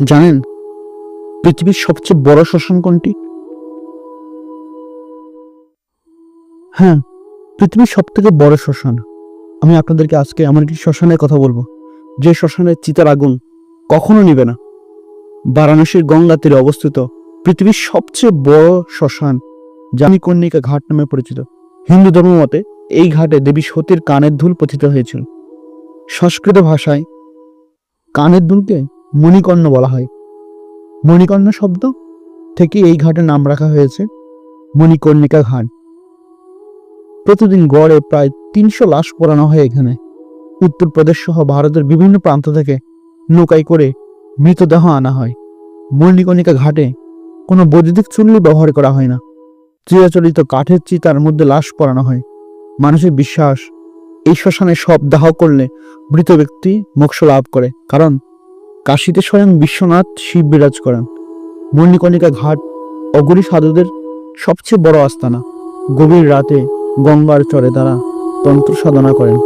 জানেন পৃথিবীর সবচেয়ে বড় শ্মশান কোনটি? হ্যাঁ, পৃথিবীর সব থেকে বড় শ্মশান। আমি আপনাদেরকে আজকে এমন একটি শ্মশানের কথা বলবো, যে শ্মশানের চিতার আগুন কখনো নিবে না। বারাণসীর গঙ্গা তীরে অবস্থিত পৃথিবীর সবচেয়ে বড় শ্মশান, যা মণিকর্ণিকা ঘাট নামে পরিচিত। হিন্দু ধর্ম মতে এই ঘাটে দেবী সতীর কানের দুল পতিত হয়েছিল। সংস্কৃত ভাষায় কানের দুলকে মণিকর্ণ বলা হয়। মণিকর্ণ শব্দ থেকে এই ঘাটের নাম রাখা হয়েছে মণিকর্ণিকা ঘাট। প্রতিদিন গড়ে প্রায় 300 লাশ পোড়ানো হয় এখানে। উত্তরপ্রদেশ সহ ভারতের বিভিন্ন প্রান্ত থেকে নৌকায় করে মৃতদেহ আনা হয়। মণিকর্ণিকা ঘাটে কোনো বৈদ্যুতিক চুল্লি ব্যবহার করা হয় না। চিরাচরিত কাঠের চিতার মধ্যে লাশ পোড়ানো হয়। মানুষের বিশ্বাস, এই শ্মশানে সব দাহ করলে মৃত ব্যক্তি মোক্ষ লাভ করে, কারণ কাশীতে স্বয়ং বিশ্বনাথ শিব বিরাজ করেন। মণিকর্ণিকা ঘাট অঘরী সাধুদের সবচেয়ে বড় আস্তানা। গভীর রাতে গঙ্গার চরে তারা তন্ত্র সাধনা করেন।